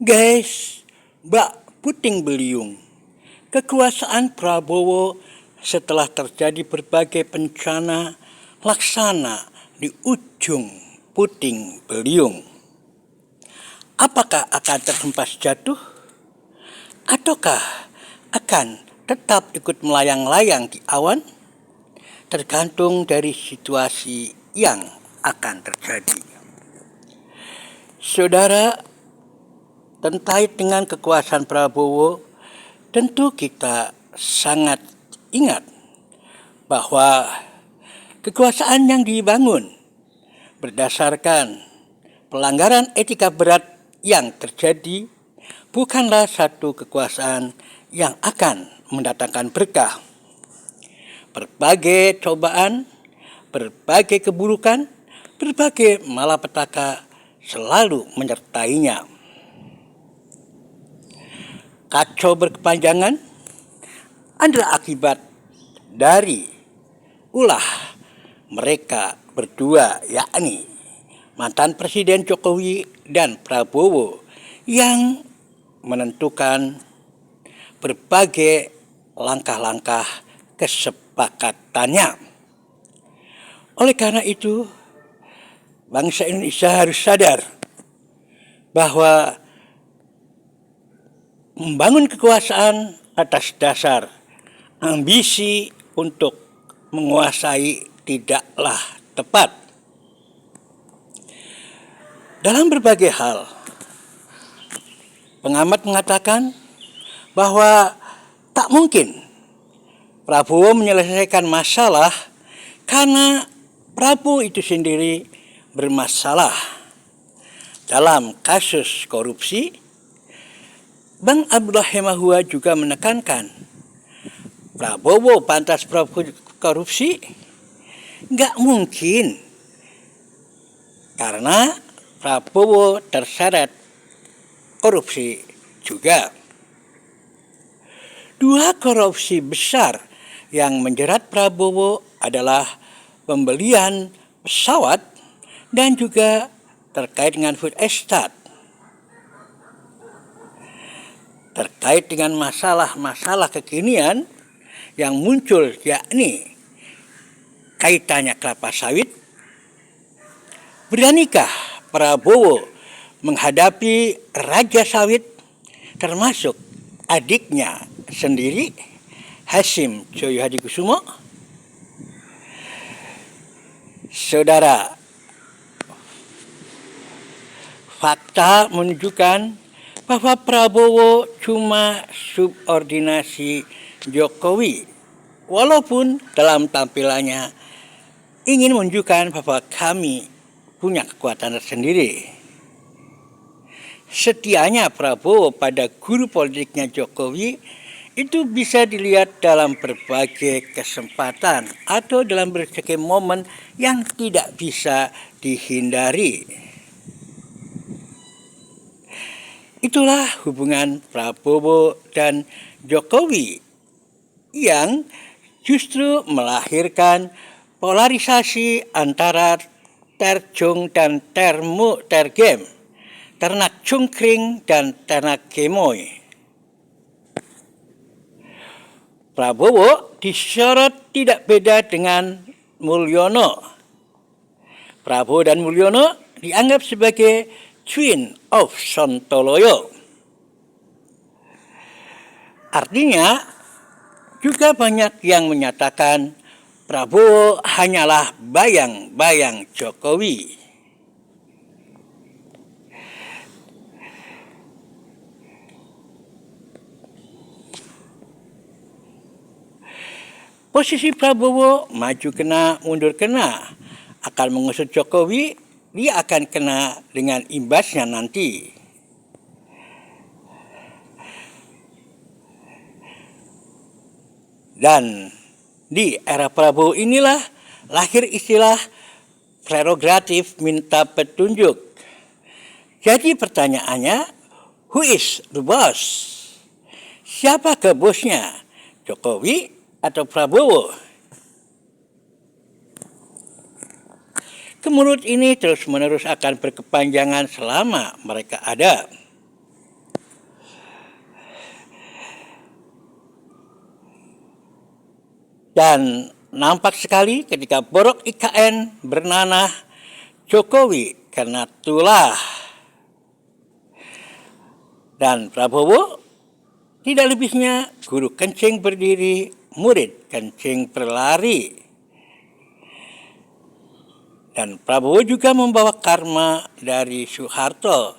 Guys, bak puting beliung. Kekuasaan Prabowo setelah terjadi berbagai bencana laksana di ujung puting beliung. Apakah akan terhempas jatuh? Ataukah akan tetap ikut melayang-layang di awan? Tergantung dari situasi yang akan terjadi. Saudara, terkait dengan kekuasaan Prabowo, tentu kita sangat ingat bahwa kekuasaan yang dibangun berdasarkan pelanggaran etika berat yang terjadi bukanlah satu kekuasaan yang akan mendatangkan berkah. Berbagai cobaan, berbagai keburukan, berbagai malapetaka selalu menyertainya. Kacau berkepanjangan adalah akibat dari ulah mereka berdua, yakni mantan Presiden Jokowi dan Prabowo yang menentukan berbagai langkah-langkah kesepakatannya. Oleh karena itu, bangsa Indonesia harus sadar bahwa membangun kekuasaan atas dasar ambisi untuk menguasai tidaklah tepat. Dalam berbagai hal, pengamat mengatakan bahwa tak mungkin Prabowo menyelesaikan masalah karena Prabowo itu sendiri bermasalah. Dalam kasus korupsi, Bang Abdullah Hemahua juga menekankan Prabowo pantas korupsi? Nggak mungkin, karena Prabowo terseret korupsi juga. Dua korupsi besar yang menjerat Prabowo adalah pembelian pesawat dan juga terkait dengan food estate. Terkait dengan masalah-masalah kekinian yang muncul, yakni kaitannya kelapa sawit, beranikah Prabowo menghadapi Raja Sawit termasuk adiknya sendiri, Hasyim Joyo Hadikusumo? Saudara, fakta menunjukkan bahwa Prabowo cuma subordinasi Jokowi, walaupun dalam tampilannya ingin menunjukkan bahwa kami punya kekuatan tersendiri. Setianya Prabowo pada guru politiknya Jokowi itu bisa dilihat dalam berbagai kesempatan atau dalam berbagai momen yang tidak bisa dihindari. Itulah hubungan Prabowo dan Jokowi yang justru melahirkan polarisasi antara terjung dan tergem, ternak cungkring dan ternak gemoy. Prabowo disorot tidak beda dengan Mulyono. Prabowo dan Mulyono dianggap sebagai twin of Sontoloyo. Artinya, juga banyak yang menyatakan Prabowo hanyalah bayang-bayang Jokowi. Posisi Prabowo maju kena, mundur kena, akan mengusut Jokowi, dia akan kena dengan imbasnya nanti. Dan di era Prabowo inilah lahir istilah prerogatif minta petunjuk. Jadi pertanyaannya, who is the boss? Siapa ke bosnya? Jokowi atau Prabowo? Kemelut ini terus-menerus akan berkepanjangan selama mereka ada. Dan nampak sekali ketika Borok IKN bernanah Jokowi karena tulah. Dan Prabowo tidak lebihnya guru kencing berdiri, murid kencing berlari. Dan Prabowo juga membawa karma dari Soeharto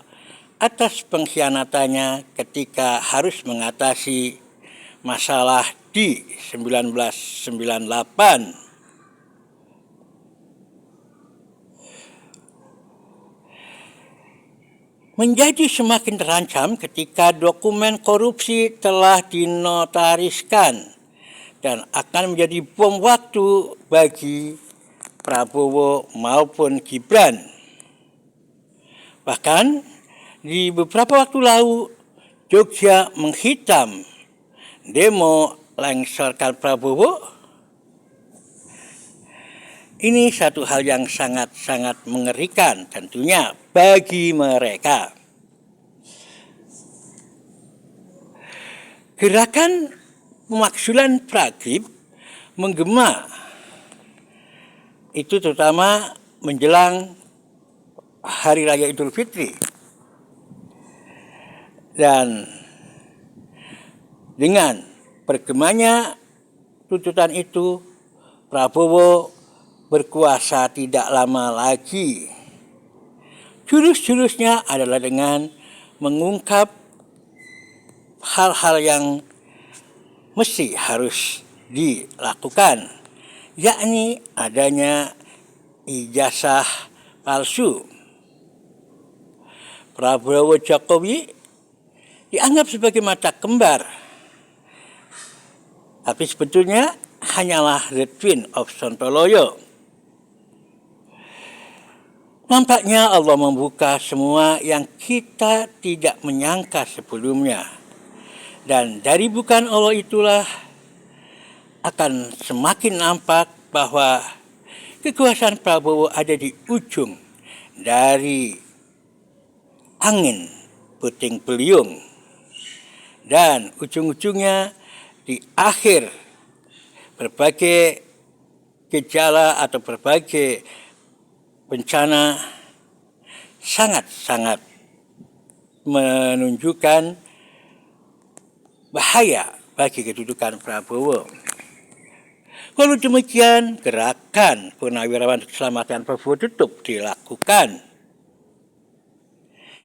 atas pengkhianatannya ketika harus mengatasi masalah di 1998. Menjadi semakin terancam ketika dokumen korupsi telah dinotariskan dan akan menjadi bom waktu bagi Prabowo maupun Gibran. Bahkan di beberapa waktu lalu Jogja menghitam demo lengserkan Prabowo. Ini satu hal yang sangat-sangat mengerikan tentunya bagi mereka. Gerakan pemakzulan Pragib menggema, itu terutama menjelang Hari Raya Idul Fitri. Dan dengan bergemanya tuntutan itu, Prabowo berkuasa tidak lama lagi. Jurus-jurusnya adalah dengan mengungkap hal-hal yang mesti harus dilakukan, yakni adanya ijazah palsu. Prabowo Jokowi dianggap sebagai mata kembar, tapi sebetulnya hanyalah the twin of Sontoloyo. Nampaknya Allah membuka semua yang kita tidak menyangka sebelumnya. Dan dari bukan Allah itulah akan semakin nampak bahwa kekuasaan Prabowo ada di ujung dari angin puting beliung. Dan ujung-ujungnya di akhir berbagai gejala atau berbagai bencana sangat-sangat menunjukkan bahaya bagi kedudukan Prabowo. Walau demikian, gerakan Purnawirawan Keselamatan Prabowo tetap dilakukan.